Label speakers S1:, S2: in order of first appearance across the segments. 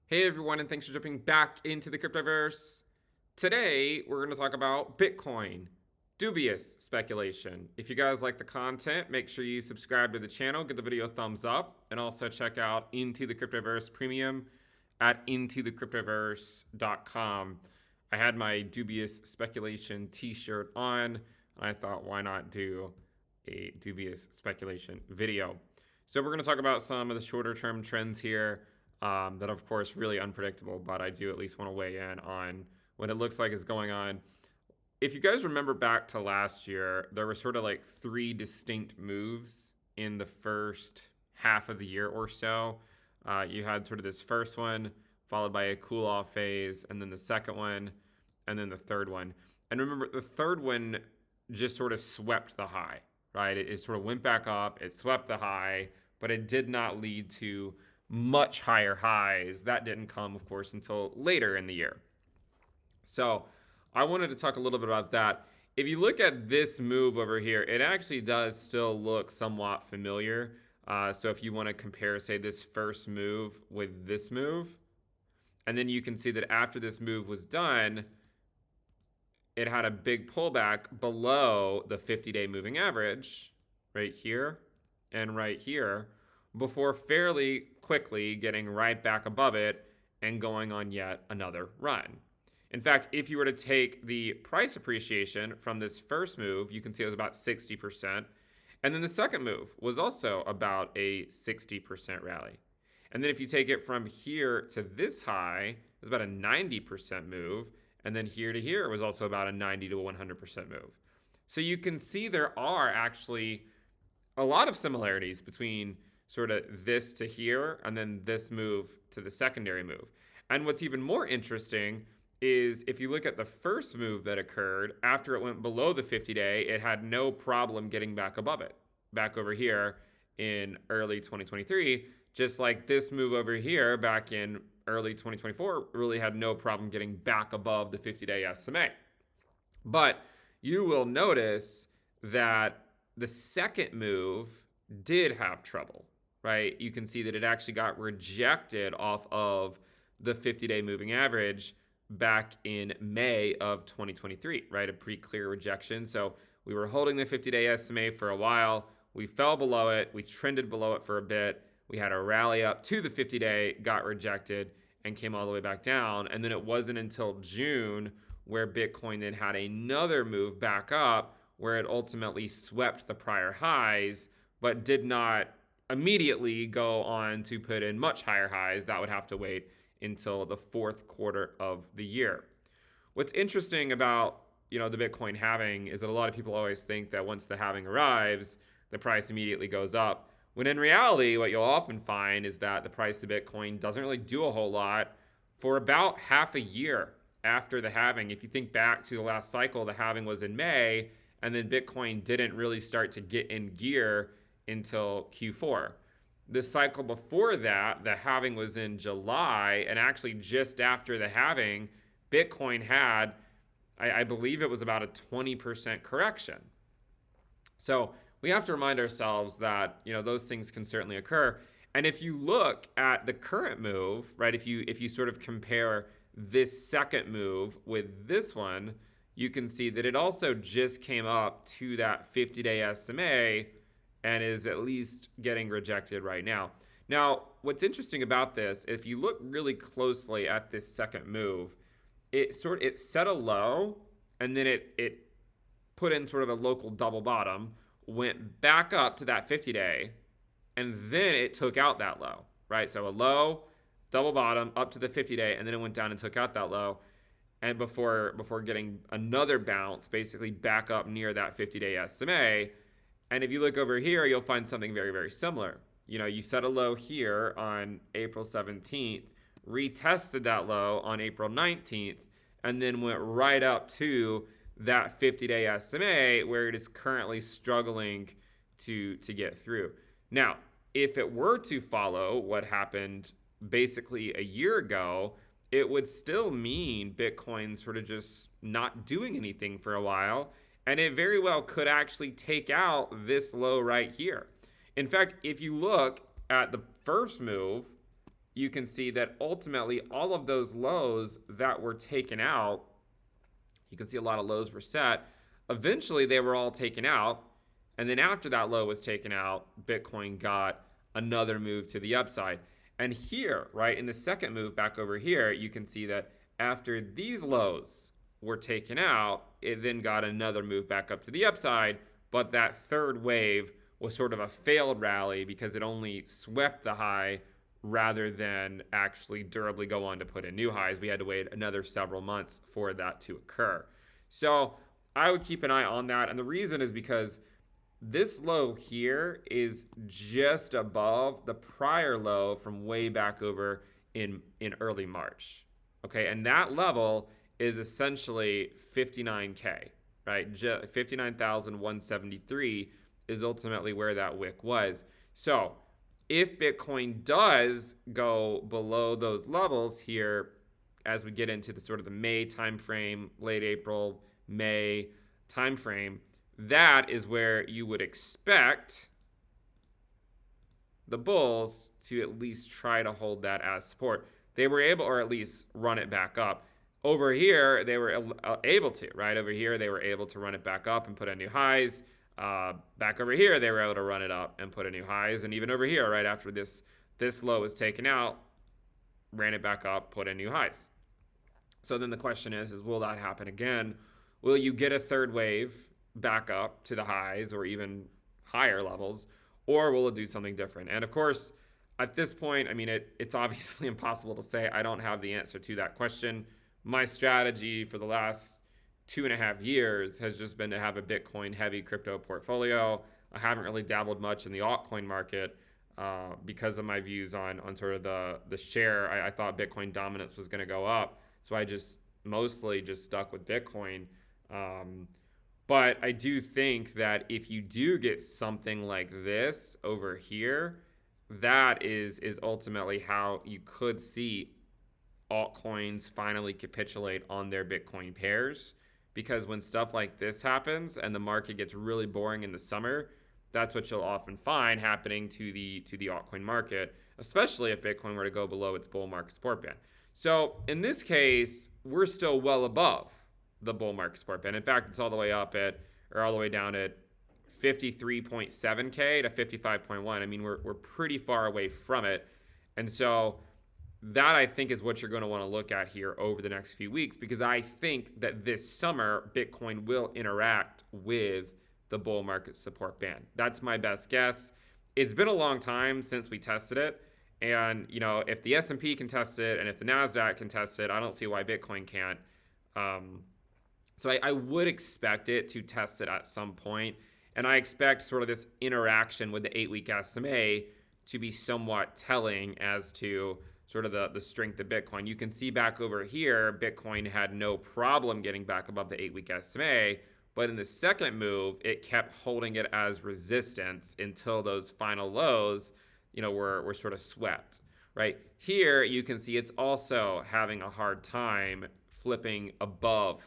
S1: Hey everyone, and thanks for jumping back into the Cryptoverse. Today, we're going to talk about Bitcoin, dubious speculation. If you guys like the content, make sure you subscribe to the channel, give the video a thumbs up, and also check out Into the Cryptoverse Premium at intothecryptoverse.com. I had my dubious speculation t-shirt on, and I thought, why not do a dubious speculation video? So we're going to talk about some of the shorter term trends here that, of course, really unpredictable, but I do at least want to weigh in on what it looks like is going on. If you guys remember back to last year, there were sort of like three distinct moves in the first half of the year or so. You had sort of this first one, followed by a cool off phase, and then the second one, and then the third one. And remember, the third one just sort of swept the high, right? It sort of went back up, it swept the high, but it did not lead to much higher highs. That didn't come, of course, until later in the year. So I wanted to talk a little bit about that. If you look at this move over here, it actually does still look somewhat familiar. So if you want to compare, say, this first move with this move, and then you can see that after this move was done, it had a big pullback below the 50-day moving average right here and right here before fairly quickly getting right back above it and going on yet another run. In fact, if you were to take the price appreciation from this first move, you can see it was about 60%. And then the second move was also about a 60% rally. And then if you take it from here to this high, it was about a 90% move. And then here to here was also about a 90 to 100% move. So you can see there are actually a lot of similarities between sort of this to here and then this move to the secondary move. And what's even more interesting is if you look at the first move that occurred after it went below the 50-day, it had no problem getting back above it, back over here in early 2023, just like this move over here back in early 2024 really had no problem getting back above the 50-day SMA. But you will notice that the second move did have trouble, right? You can see that it actually got rejected off of the 50-day moving average back in May of 2023, right? A pretty clear rejection. So we were holding the 50-day SMA for a while. We fell below it. We trended below it for a bit. We had a rally up to the 50-day, got rejected, and came all the way back down. And then it wasn't until June where Bitcoin then had another move back up where it ultimately swept the prior highs, but did not immediately go on to put in much higher highs. That would have to wait until the fourth quarter of the year. What's interesting about the Bitcoin halving is that a lot of people always think that once the halving arrives, the price immediately goes up. When in reality, what you'll often find is that the price of Bitcoin doesn't really do a whole lot for about half a year after the halving. If you think back to the last cycle, the halving was in May, and then Bitcoin didn't really start to get in gear until Q4. The cycle before that, the halving was in July, and actually just after the halving, Bitcoin had, I believe it was about a 20% correction. So we have to remind ourselves that those things can certainly occur. And if you look at the current move, right, if you sort of compare this second move with this one, you can see that it also just came up to that 50-day SMA and is at least getting rejected right now. Now, what's interesting about this, if you look really closely at this second move, it set a low and then it put in sort of a local double bottom, went back up to that 50-day, and then it took out that low, right? So a low, double bottom, up to the 50-day, and then it went down and took out that low, and before getting another bounce, basically back up near that 50-day SMA. And if you look over here, you'll find something very, very similar. You set a low here on April 17th, retested that low on April 19th, and then went right up to that 50-day SMA where it is currently struggling to get through. Now, if it were to follow what happened basically a year ago, it would still mean Bitcoin sort of just not doing anything for a while, and it very well could actually take out this low right here. In fact, if you look at the first move you can see that ultimately all of those lows that were taken out, you can see a lot of lows were set. Eventually, they were all taken out. And then after that low was taken out, Bitcoin got another move to the upside. And here, right, in the second move back over here, you can see that after these lows were taken out, it then got another move back up to the upside. But that third wave was sort of a failed rally because it only swept the high rather than actually durably go on to put in new highs. We had to wait another several months for that to occur. So I would keep an eye on that. And the reason is because this low here is just above the prior low from way back over in early March. Okay, and that level is essentially 59K, right? 59,173 is ultimately where that wick was. So if Bitcoin does go below those levels here, as we get into the sort of the May timeframe, late April, May timeframe, that is where you would expect the bulls to at least try to hold that as support. They were able, or at least run it back up. Over here, they were able to, right? Over here, they were able to run it back up and put in new highs. Back over here, they were able to run it up and put in new highs. And even over here, right after this low was taken out, ran it back up, put in new highs. So then the question is will that happen again? Will you get a third wave back up to the highs or even higher levels, or will it do something different? And of course, at this point, I mean, it's obviously impossible to say. I don't have the answer to that question. My strategy for the last 2.5 years has just been to have a Bitcoin heavy crypto portfolio. I haven't really dabbled much in the altcoin market because of my views on sort of the share. I thought Bitcoin dominance was going to go up. So I just mostly just stuck with Bitcoin. But I do think that if you do get something like this over here, that is ultimately how you could see altcoins finally capitulate on their Bitcoin pairs. Because when stuff like this happens and the market gets really boring in the summer, that's what you'll often find happening to the altcoin market, especially if Bitcoin were to go below its bull market support band. So in this case, we're still well above the bull market support band. In fact, it's all the way up at, or all the way down at 53.7K to 55.1. I mean, we're pretty far away from it. And so that, I think, is what you're going to want to look at here over the next few weeks, because I think that this summer, Bitcoin will interact with the bull market support band. That's my best guess. It's been a long time since we tested it. And, you know, if the S&P can test it and if the NASDAQ can test it, I don't see why Bitcoin can't. So I would expect it to test it at some point. And I expect sort of this interaction with the 8-week SMA to be somewhat telling as to sort of the strength of Bitcoin. You can see back over here, Bitcoin had no problem getting back above the 8-week SMA. But in the second move, it kept holding it as resistance until those final lows, you know, were sort of swept, right? Here, you can see it's also having a hard time flipping above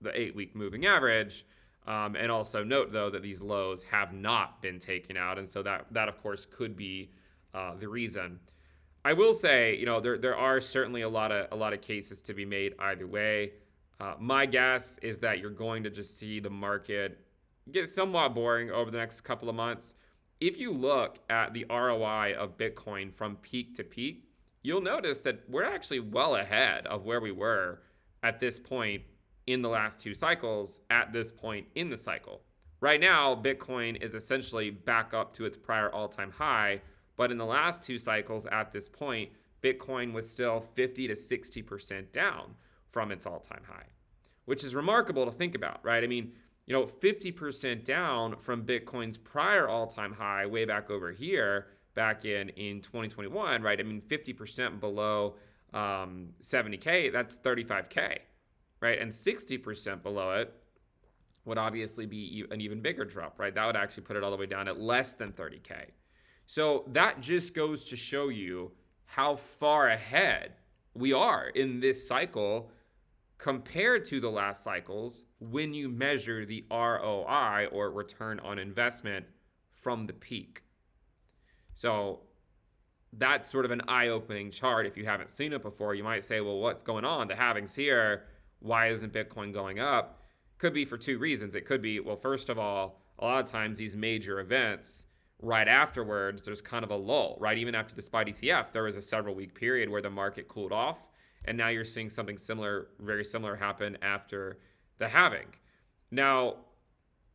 S1: the 8-week moving average. And also note, though, that these lows have not been taken out. And so that of course, could be the reason. I will say, you know, there are certainly a lot of cases to be made either way. My guess is that you're going to just see the market get somewhat boring over the next couple of months. If you look at the ROI of Bitcoin from peak to peak, you'll notice that we're actually well ahead of where we were at this point in the last two cycles, at this point in the cycle. Right now, Bitcoin is essentially back up to its prior all-time high, but in the last two cycles at this point, Bitcoin was still 50 to 60% down from its all-time high, which is remarkable to think about, right? I mean, you know, 50% down from Bitcoin's prior all-time high way back over here, back in 2021, right? I mean, 50% below 70K, that's 35K, right? And 60% below it would obviously be an even bigger drop, right? That would actually put it all the way down at less than 30K. So that just goes to show you how far ahead we are in this cycle compared to the last cycles when you measure the ROI, or return on investment, from the peak. So that's sort of an eye-opening chart. If you haven't seen it before, you might say, well, what's going on? The halving's here. Why isn't Bitcoin going up? Could be for two reasons. It could be, well, first of all, a lot of times these major events, right afterwards, there's kind of a lull, right? Even after the SPY ETF, there was a several week period where the market cooled off. And now you're seeing something similar, very similar happen after the halving. Now,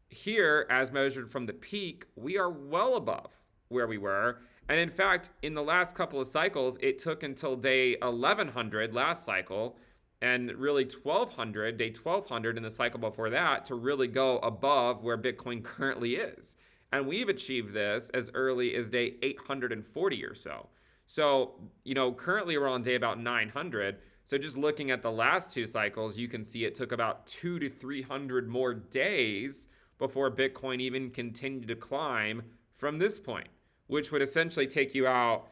S1: here, as measured from the peak, we are well above where we were. And in fact, in the last couple of cycles, it took until day 1100 last cycle and really 1200, day 1200 in the cycle before that to really go above where Bitcoin currently is. And we've achieved this as early as day 840 or so. So, currently we're on day about 900. So just looking at the last two cycles, you can see it took about 200 to 300 more days before Bitcoin even continued to climb from this point, which would essentially take you out,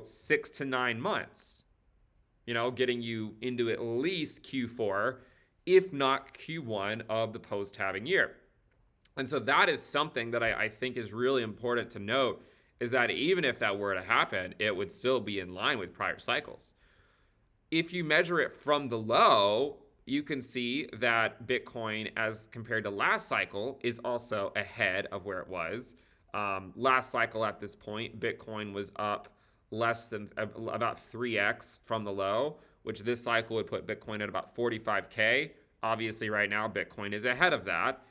S1: 6 to 9 months, getting you into at least Q4, if not Q1 of the post-halving year. And so that is something that I think is really important to note, is that even if that were to happen, it would still be in line with prior cycles. If you measure it from the low, you can see that Bitcoin, as compared to last cycle, is also ahead of where it was. Last cycle at this point, Bitcoin was up less than about 3x from the low, which this cycle would put Bitcoin at about 45K. Obviously, right now, Bitcoin is ahead of that.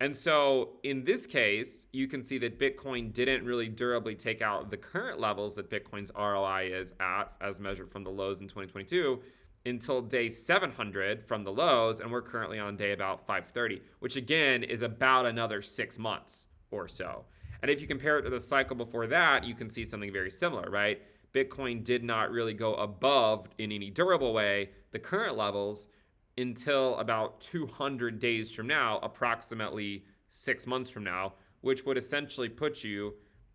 S1: And so in this case, you can see that Bitcoin didn't really durably take out the current levels that Bitcoin's ROI is at, as measured from the lows in 2022, until day 700 from the lows, and we're currently on day about 530, which again is about another 6 months or so. And if you compare it to the cycle before that, you can see something very similar, right? Bitcoin did not really go above, in any durable way, the current levels until about 200 days from now, approximately 6 months from now, which would essentially put you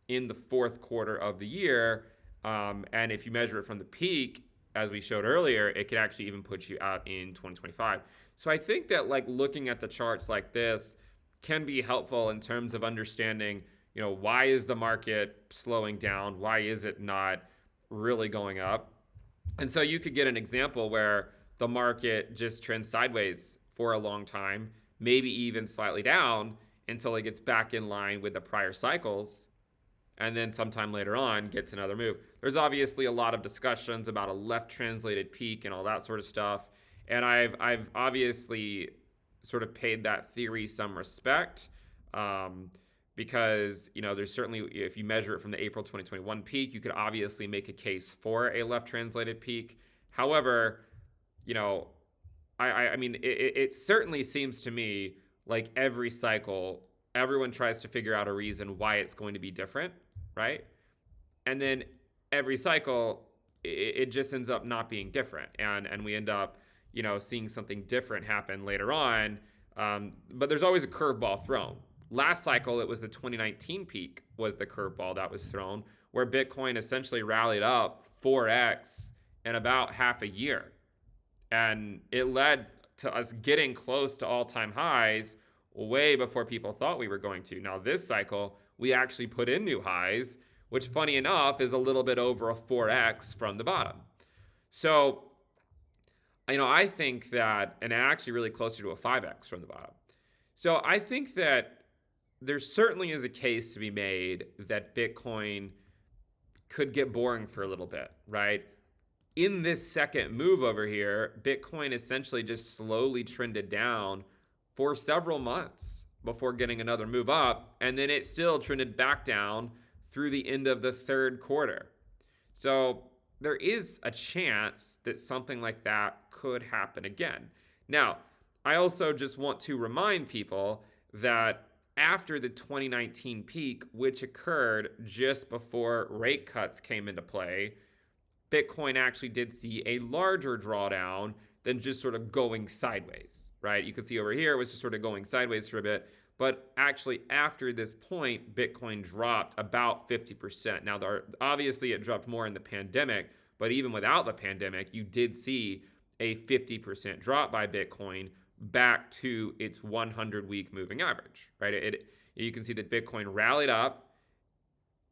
S1: in the fourth quarter of the year. And if you measure it from the peak, as we showed earlier, it could actually even put you out in 2025. So I think that looking at the charts like this can be helpful in terms of understanding, why is the market slowing down? Why is it not really going up? And so you could get an example where the market just trends sideways for a long time, maybe even slightly down until it gets back in line with the prior cycles, and then sometime later on gets another move. There's obviously a lot of discussions about a left translated peak and all that sort of stuff, and I've obviously sort of paid that theory some respect, because there's certainly, if you measure it from the April 2021 peak, you could obviously make a case for a left translated peak. However, I mean, it certainly seems to me like every cycle, everyone tries to figure out a reason why it's going to be different, right? And then every cycle, it just ends up not being different. And we end up, seeing something different happen later on. But there's always a curveball thrown. Last cycle, it was the 2019 peak was the curveball that was thrown, where Bitcoin essentially rallied up 4x in about half a year. And it led to us getting close to all-time highs way before people thought we were going to. Now, this cycle, we actually put in new highs, which, funny enough, is a little bit over a 4x from the bottom. So, I think that, and actually really closer to a 5x from the bottom. So I think that there certainly is a case to be made that Bitcoin could get boring for a little bit, right? In this second move over here, Bitcoin essentially just slowly trended down for several months before getting another move up, and then it still trended back down through the end of the third quarter. So there is a chance that something like that could happen again. Now, I also just want to remind people that after the 2019 peak, which occurred just before rate cuts came into play, Bitcoin actually did see a larger drawdown than just sort of going sideways, right? You can see over here, it was just sort of going sideways for a bit. But actually, after this point, Bitcoin dropped about 50%. Now, obviously, it dropped more in the pandemic, but even without the pandemic, you did see a 50% drop by Bitcoin back to its 100-week moving average, right? You can see that Bitcoin rallied up,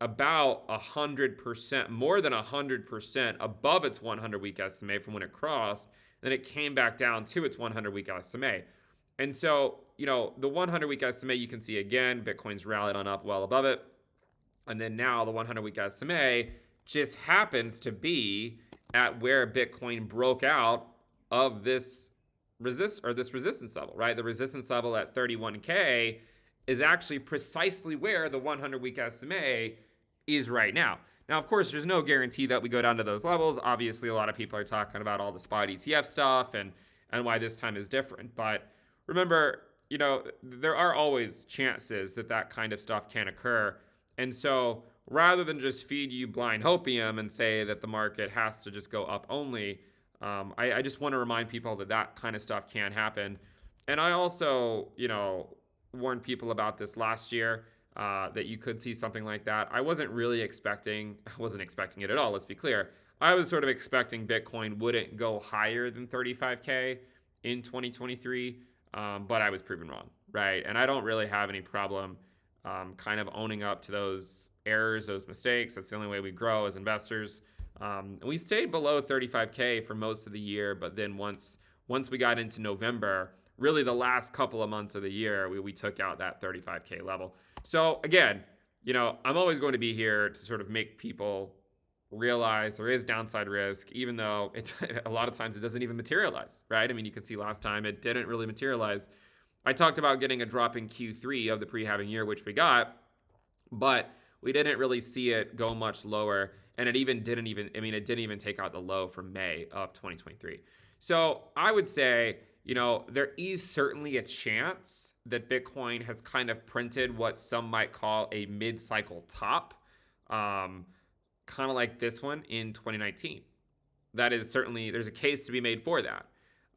S1: about 100%, more than 100% above its 100-week SMA from when it crossed. Then it came back down to its 100-week SMA. And so, the 100-week SMA, you can see again, Bitcoin's rallied on up well above it. And then now the 100-week SMA just happens to be at where Bitcoin broke out of this resistance level, right? The resistance level at 31K is actually precisely where the 100-week SMA is right now. Now, of course, there's no guarantee that we go down to those levels. Obviously, a lot of people are talking about all the spot ETF stuff and why this time is different. But remember, there are always chances that kind of stuff can occur. And so rather than just feed you blind hopium and say that the market has to just go up only, I just want to remind people that kind of stuff can happen. And I also, warned people about this last year, that you could see something like that. I wasn't expecting it at all, let's be clear. I was sort of expecting Bitcoin wouldn't go higher than 35K in 2023, but I was proven wrong, right? And I don't really have any problem kind of owning up to those errors, those mistakes. That's the only way we grow as investors. We stayed below 35K for most of the year, but then once we got into November, really the last couple of months of the year, we took out that 35K level. So again, I'm always going to be here to sort of make people realize there is downside risk, even though it's a lot of times it doesn't even materialize, right? I mean, you can see last time it didn't really materialize. I talked about getting a drop in Q3 of the pre-halving year, which we got, but we didn't really see it go much lower. And it didn't even take out the low from May of 2023. So I would say, there is certainly a chance that Bitcoin has kind of printed what some might call a mid-cycle top, kind of like this one in 2019. That is certainly, there's a case to be made for that.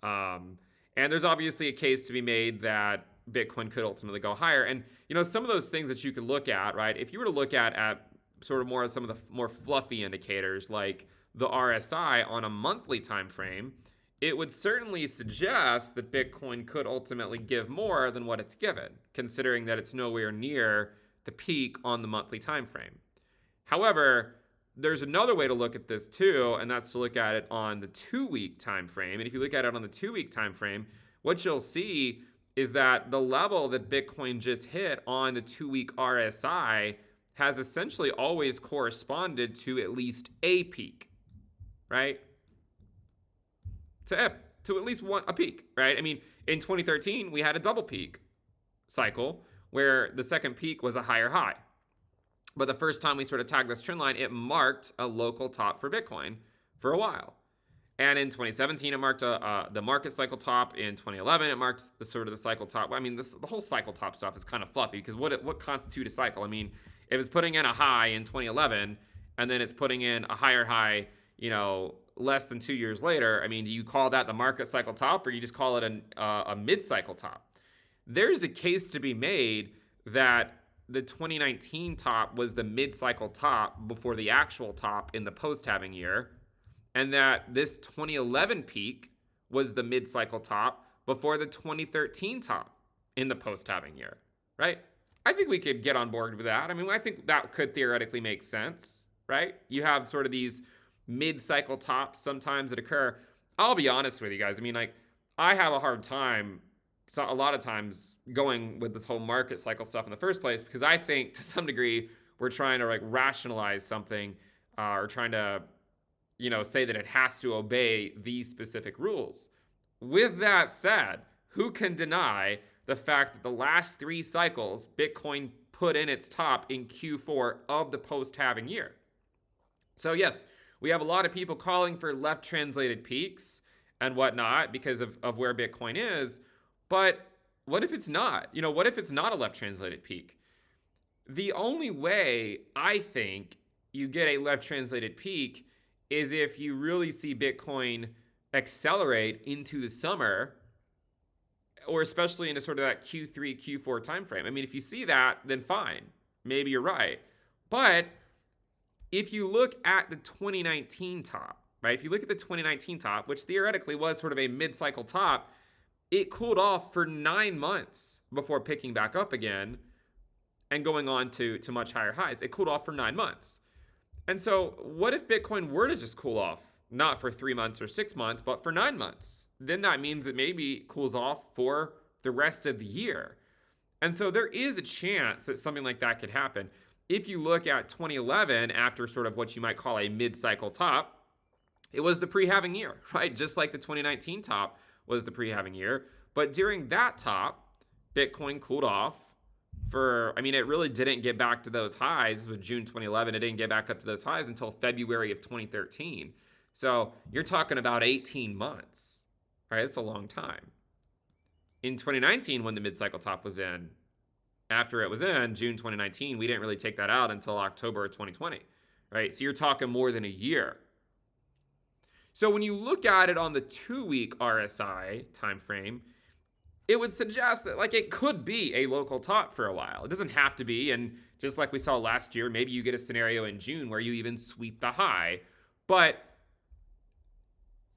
S1: And there's obviously a case to be made that Bitcoin could ultimately go higher. And, some of those things that you could look at, right? If you were to look at sort of more some of the more fluffy indicators like the RSI on a monthly time frame, it would certainly suggest that Bitcoin could ultimately give more than what it's given, considering that it's nowhere near the peak on the monthly time frame. However, there's another way to look at this too, and that's to look at it on the 2-week time frame. And if you look at it on the 2-week time frame, what you'll see is that the level that Bitcoin just hit on the 2-week RSI has essentially always corresponded to at least a peak, right? To at least a peak, right? I mean, in 2013, we had a double peak cycle where the second peak was a higher high. But the first time we sort of tagged this trend line, it marked a local top for Bitcoin for a while. And in 2017, it marked the market cycle top. In 2011, it marked the cycle top. I mean, the whole cycle top stuff is kind of fluffy because what constitutes a cycle? I mean, if it's putting in a high in 2011 and then it's putting in a higher high, less than 2 years later, I mean, do you call that the market cycle top or do you just call it a mid-cycle top? There's a case to be made that the 2019 top was the mid-cycle top before the actual top in the post-halving year, and that this 2011 peak was the mid-cycle top before the 2013 top in the post-halving year, right? I think we could get on board with that. I mean, I think that could theoretically make sense, right? You have sort of these mid-cycle tops sometimes that occur. I'll be honest with you guys. I mean, I have a hard time a lot of times going with this whole market cycle stuff in the first place because I think to some degree we're trying to rationalize something or trying to, say that it has to obey these specific rules. With that said, who can deny the fact that the last 3 cycles Bitcoin put in its top in Q4 of the post-halving year? So yes, we have a lot of people calling for left translated peaks and whatnot because of where Bitcoin is. But what if it's not? What if it's not a left translated peak? The only way I think you get a left translated peak is if you really see Bitcoin accelerate into the summer, or especially in a sort of that Q3, Q4 timeframe. I mean, if you see that, then fine. Maybe you're right. But if you look at the 2019 top, right? If you look at the 2019 top, which theoretically was sort of a mid-cycle top, it cooled off for 9 months before picking back up again. and going on to much higher highs. It cooled off for 9 months. And so what if Bitcoin were to just cool off, not for 3 months or 6 months, but for 9 months? Then that means it maybe cools off for the rest of the year. And so there is a chance that something like that could happen. If you look at 2011, after sort of what you might call a mid-cycle top, it was the pre-halving year, right? Just like the 2019 top was the pre-halving year. But during that top, Bitcoin cooled off it really didn't get back to those highs. This was June 2011. It didn't get back up to those highs until February of 2013. So you're talking about 18 months, right? That's a long time. In 2019, when the mid-cycle top was in, after it was in June 2019, we didn't really take that out until October of 2020, right? So you're talking more than a year. So when you look at it on the 2-week RSI timeframe, it would suggest that it could be a local top for a while. It doesn't have to be. And just like we saw last year, maybe you get a scenario in June where you even sweep the high. But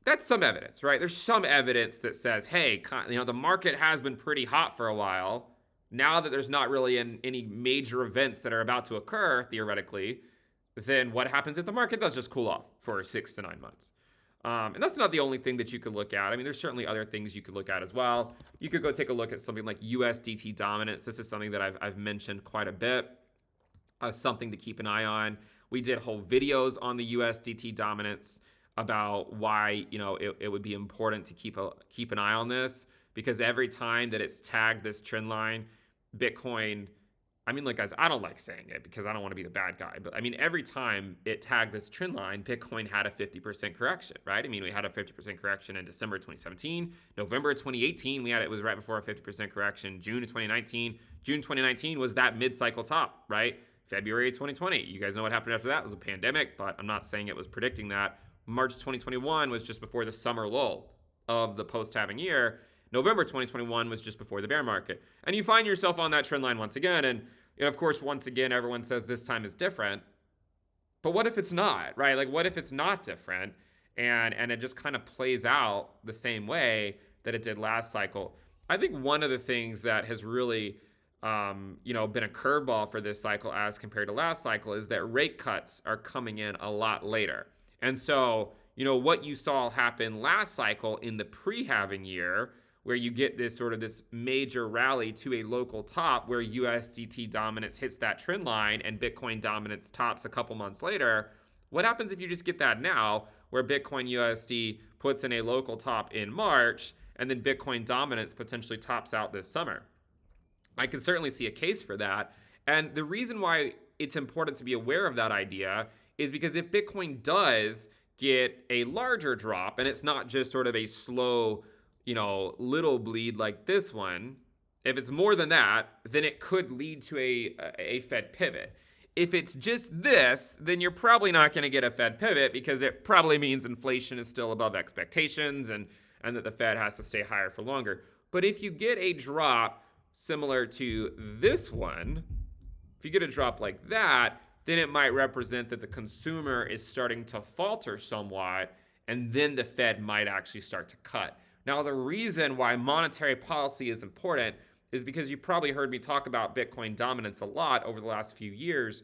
S1: that's some evidence, right? There's some evidence that says, hey, the market has been pretty hot for a while. Now that there's not really any major events that are about to occur, theoretically, then what happens if the market does just cool off for 6 to 9 months? And that's not the only thing that you could look at. There's certainly other things you could look at as well. You could go take a look at something like USDT dominance. This is something that I've mentioned quite a bit as something to keep an eye on. We did whole videos on the USDT dominance about why it would be important to keep an eye on this, because every time that it's tagged this trend line, Bitcoin, guys, I don't like saying it because I don't want to be the bad guy, but every time it tagged this trend line, Bitcoin had a 50% correction, right? We had a 50% correction in December 2017, November 2018, it was right before a 50% correction, June of 2019. June 2019 was that mid-cycle top, right? February 2020, you guys know what happened after that. It was a pandemic, but I'm not saying it was predicting that. March 2021 was just before the summer lull of the post-halving year. November 2021 was just before the bear market. And you find yourself on that trend line once again. And of course, once again, everyone says this time is different. But what if it's not, right? What if it's not different and it just kind of plays out the same way that it did last cycle? I think one of the things that has really been a curveball for this cycle as compared to last cycle is that rate cuts are coming in a lot later. And so, what you saw happen last cycle in the pre-halving year, where you get this major rally to a local top where USDT dominance hits that trend line and Bitcoin dominance tops a couple months later. What happens if you just get that now, where Bitcoin USD puts in a local top in March and then Bitcoin dominance potentially tops out this summer? I can certainly see a case for that. And the reason why it's important to be aware of that idea is because if Bitcoin does get a larger drop, and it's not just sort of a slow, little bleed like this one, if it's more than that, then it could lead to a Fed pivot. If it's just this, then you're probably not going to get a Fed pivot, because it probably means inflation is still above expectations and that the Fed has to stay higher for longer. But if you get a drop similar to this one, if you get a drop like that, then it might represent that the consumer is starting to falter somewhat, and then the Fed might actually start to cut. Now, the reason why monetary policy is important is because you probably heard me talk about Bitcoin dominance a lot over the last few years.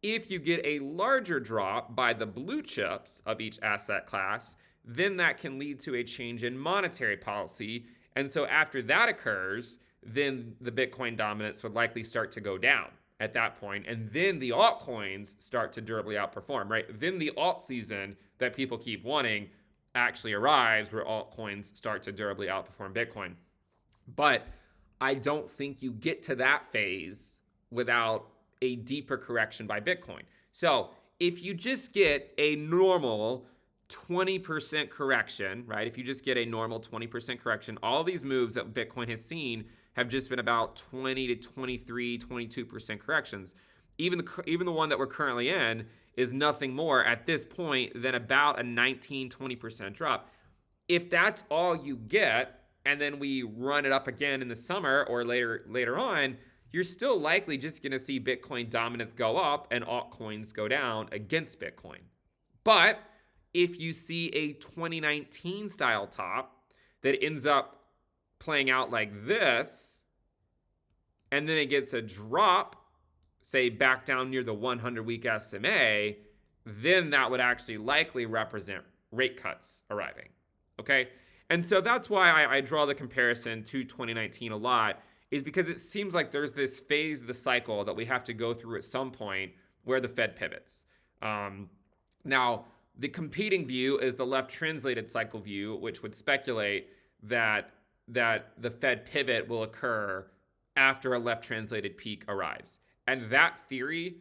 S1: If you get a larger drop by the blue chips of each asset class, then that can lead to a change in monetary policy. And so after that occurs, then the Bitcoin dominance would likely start to go down at that point. And then the altcoins start to durably outperform, right? Then the alt season that people keep wanting actually arrives, where altcoins start to durably outperform Bitcoin. But I don't think you get to that phase without a deeper correction by Bitcoin. So if you just get a normal 20% correction, right? If you just get a normal 20% correction, all these moves that Bitcoin has seen have just been about 20 to 23, 22% corrections. Even the one that we're currently in is nothing more at this point than about a 19, 20% drop. If that's all you get, and then we run it up again in the summer or later on, you're still likely just going to see Bitcoin dominance go up and altcoins go down against Bitcoin. But if you see a 2019 style top that ends up playing out like this, and then it gets a drop say, back down near the 100-week SMA, then that would actually likely represent rate cuts arriving. Okay? And so that's why I draw the comparison to 2019 a lot, is because it seems like there's this phase of the cycle that we have to go through at some point where the Fed pivots. Now, the competing view is the left translated cycle view, which would speculate that the Fed pivot will occur after a left translated peak arrives. And that theory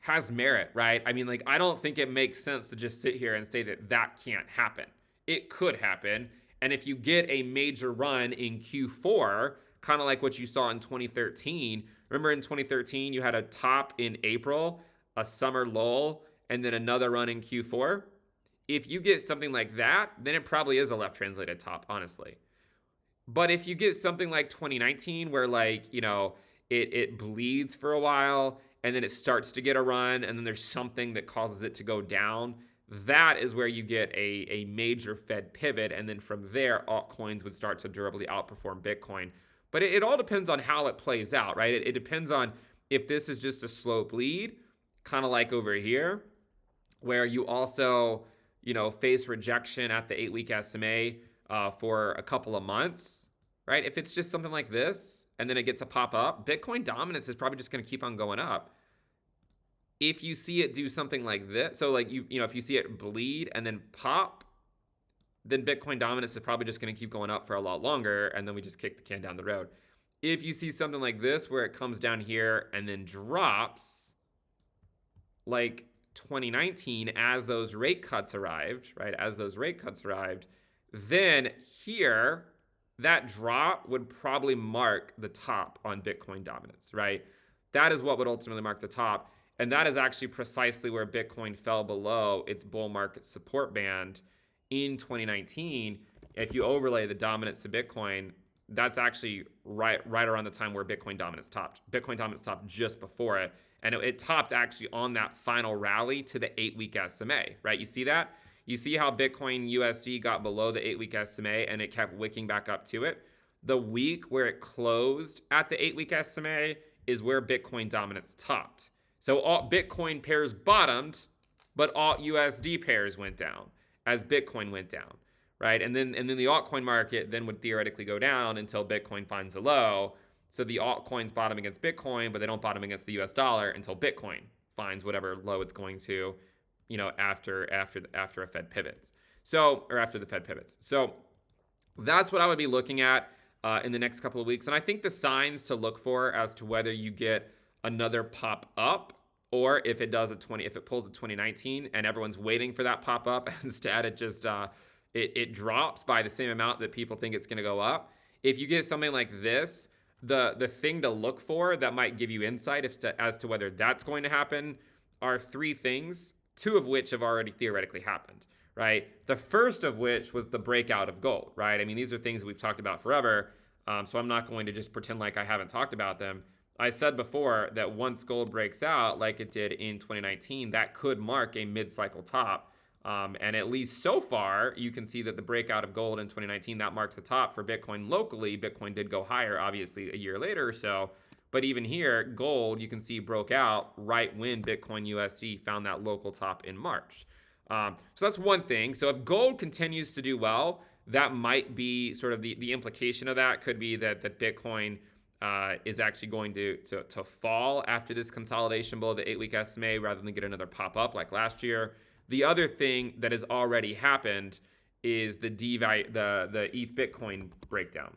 S1: has merit, right? I mean, like, I don't think it makes sense to just sit here and say that that can't happen. It could happen. And if you get a major run in Q4, kind of like what you saw in 2013, remember in 2013, you had a top in April, a summer lull, and then another run in Q4. If you get something like that, then it probably is a left translated top, honestly. But if you get something like 2019, where, like, you know, it bleeds for a while and then it starts to get a run and then there's something that causes it to go down, that is where you get a major Fed pivot. And then from there, altcoins would start to durably outperform Bitcoin. But it all depends on how it plays out, right? It depends on if this is just a slow bleed, kind of like over here, where you also, you know, face rejection at the 8-week SMA for a couple of months, right? If it's just something like this and then it gets a pop up, Bitcoin dominance is probably just going to keep on going up. If you see it do something like this, so like you know, if you see it bleed and then pop, then Bitcoin dominance is probably just going to keep going up for a lot longer, and then we just kick the can down the road. If you see something like this where it comes down here and then drops, like 2019, as those rate cuts arrived, right? As those rate cuts arrived, then here, that drop would probably mark the top on Bitcoin dominance, right? That is what would ultimately mark the top. And that is actually precisely where Bitcoin fell below its bull market support band in 2019. If you overlay the dominance to Bitcoin, that's actually right around the time where Bitcoin dominance topped. Bitcoin dominance topped just before it. And it topped actually on that final rally to the 8-week SMA, right? You see that? You see how Bitcoin USD got below the 8-week SMA and it kept wicking back up to it? The week where it closed at the 8-week SMA is where Bitcoin dominance topped. So all Bitcoin pairs bottomed, but alt USD pairs went down as Bitcoin went down, right? And then the altcoin market then would theoretically go down until Bitcoin finds a low. So the altcoins bottom against Bitcoin, but they don't bottom against the US dollar until Bitcoin finds whatever low it's going to, you know, after a Fed pivots. So, or after the Fed pivots. So that's what I would be looking at in the next couple of weeks. And I think the signs to look for as to whether you get another pop up, or if it does if it pulls a 2019 and everyone's waiting for that pop up, instead it just it drops by the same amount that people think it's going to go up. If you get something like this, the thing to look for that might give you insight as to whether that's going to happen are three things, two of which have already theoretically happened, right? The first of which was the breakout of gold, right? I mean, these are things we've talked about forever, so I'm not going to just pretend like I haven't talked about them. I said before that once gold breaks out, like it did in 2019, that could mark a mid-cycle top. And at least so far, you can see that the breakout of gold in 2019, that marked the top for Bitcoin locally. Bitcoin did go higher, obviously, a year later or so. But even here, gold, you can see, broke out right when Bitcoin USD found that local top in March. So that's one thing. So if gold continues to do well, that might be sort of the implication of that could be that Bitcoin is actually going to fall after this consolidation below the 8-week SMA rather than get another pop up like last year. The other thing that has already happened is the ETH Bitcoin breakdown.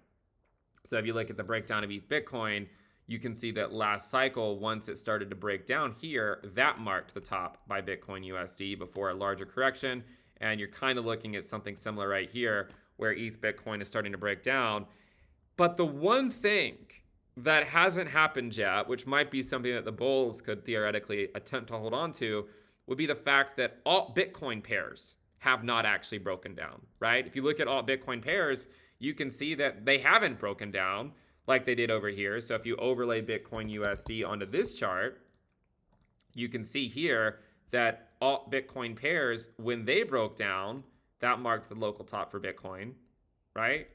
S1: So if you look at the breakdown of ETH Bitcoin, you can see that last cycle, once it started to break down here, that marked the top by Bitcoin USD before a larger correction. And you're kind of looking at something similar right here where ETH Bitcoin is starting to break down. But the one thing that hasn't happened yet, which might be something that the bulls could theoretically attempt to hold on to, would be the fact that alt Bitcoin pairs have not actually broken down, right? If you look at alt Bitcoin pairs, you can see that they haven't broken down like they did over here. So if you overlay Bitcoin USD onto this chart, you can see here that alt Bitcoin pairs, when they broke down, that marked the local top for Bitcoin, right?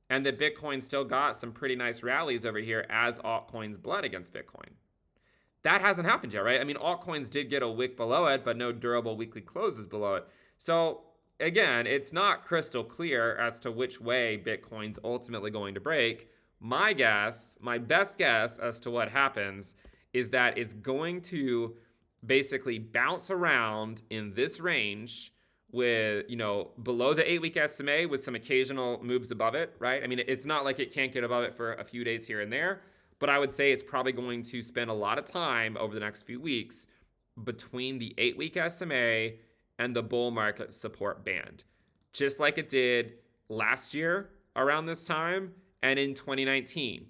S1: And that Bitcoin still got some pretty nice rallies over here as altcoins bled against Bitcoin. That hasn't happened yet, right? I mean, altcoins did get a wick below it, but no durable weekly closes below it. So again, it's not crystal clear as to which way Bitcoin's ultimately going to break. My guess, my best guess as to what happens is that it's going to basically bounce around in this range with, below the 8-week SMA with some occasional moves above it, right? I mean, it's not like it can't get above it for a few days here and there, but I would say it's probably going to spend a lot of time over the next few weeks between the 8-week SMA and the bull market support band, just like it did last year around this time and in 2019,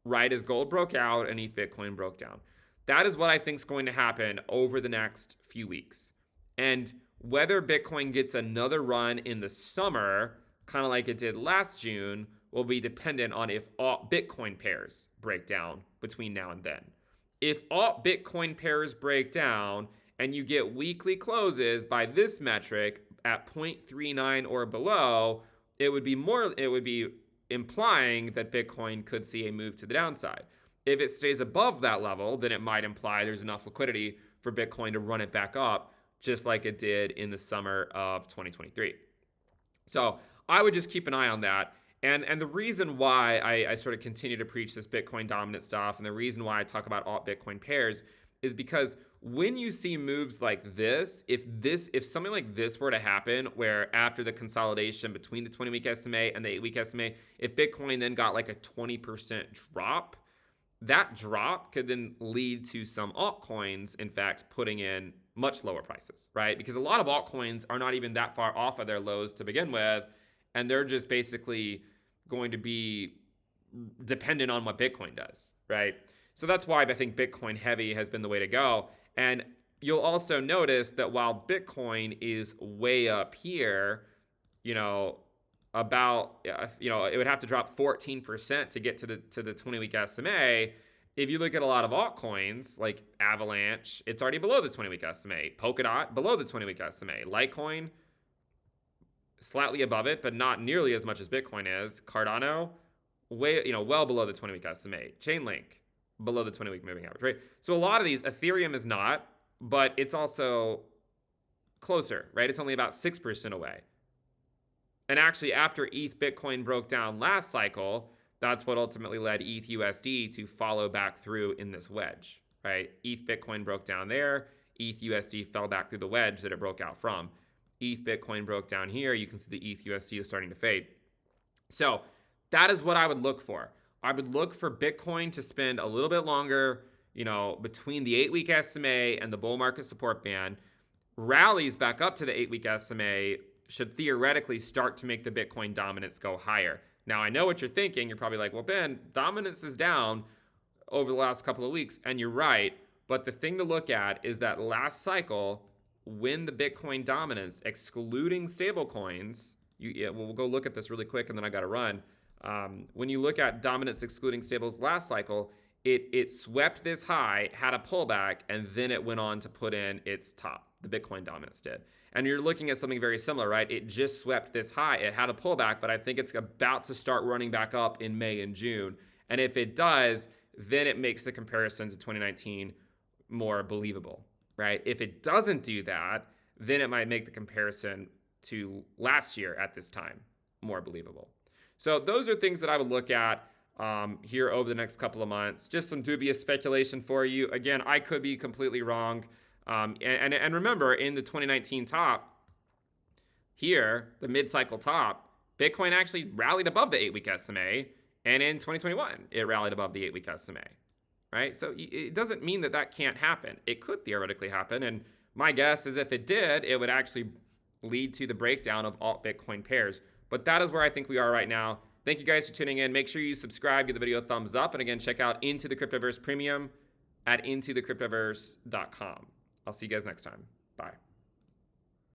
S1: right as gold broke out and ETH Bitcoin broke down. That is what I think is going to happen over the next few weeks. And whether Bitcoin gets another run in the summer, kind of like it did last June, will be dependent on if alt Bitcoin pairs break down between now and then. If alt Bitcoin pairs break down and you get weekly closes by this metric at 0.39 or below, it would be implying that Bitcoin could see a move to the downside. If it stays above that level, then it might imply there's enough liquidity for Bitcoin to run it back up, just like it did in the summer of 2023. So I would just keep an eye on that. And the reason why I sort of continue to preach this Bitcoin dominant stuff, and the reason why I talk about alt Bitcoin pairs, is because when you see moves like this, if something like this were to happen, where after the consolidation between the 20-week SMA and the 8-week SMA, if Bitcoin then got like a 20% drop, that drop could then lead to some altcoins, in fact, putting in much lower prices, right? Because a lot of altcoins are not even that far off of their lows to begin with, and they're just basically going to be dependent on what Bitcoin does, right? So that's why I think Bitcoin heavy has been the way to go. And you'll also notice that while Bitcoin is way up here, it would have to drop 14% to get to the 20-week SMA. If you look at a lot of altcoins like Avalanche, it's already below the 20-week SMA. Polkadot below the 20-week SMA. Litecoin slightly above it, but not nearly as much as Bitcoin is. Cardano well below the 20-week SMA. Chainlink below the 20-week moving average, right? So a lot of these, Ethereum is not, but it's also closer, right? It's only about 6% away. And actually, after ETH Bitcoin broke down last cycle, that's what ultimately led ETH USD to follow back through in this wedge, right? ETH Bitcoin broke down there. ETH USD fell back through the wedge that it broke out from. ETH Bitcoin broke down here. You can see the ETH USD is starting to fade. So that is what I would look for. I would look for Bitcoin to spend a little bit longer, between the 8-week SMA and the bull market support band. Rallies back up to the 8-week SMA should theoretically start to make the Bitcoin dominance go higher. Now, I know what you're thinking. You're probably like, well, Ben, dominance is down over the last couple of weeks, and you're right. But the thing to look at is that last cycle, when the Bitcoin dominance, excluding stablecoins, we'll go look at this really quick, and then I got to run. When you look at dominance excluding stables last cycle, it swept this high, had a pullback, and then it went on to put in its top. The Bitcoin dominance did. And you're looking at something very similar, right? It just swept this high. It had a pullback, but I think it's about to start running back up in May and June. And if it does, then it makes the comparison to 2019 more believable, right? If it doesn't do that, then it might make the comparison to last year at this time more believable. So those are things that I would look at here over the next couple of months. Just some dubious speculation for you. Again, I could be completely wrong. And remember, in the 2019 top here, the mid-cycle top, Bitcoin actually rallied above the 8-week SMA. And in 2021, it rallied above the 8-week SMA, right? So it doesn't mean that that can't happen. It could theoretically happen. And my guess is if it did, it would actually lead to the breakdown of alt Bitcoin pairs. But that is where I think we are right now. Thank you guys for tuning in. Make sure you subscribe, give the video a thumbs up. And again, check out Into the Cryptoverse Premium at intothecryptoverse.com. I'll see you guys next time. Bye.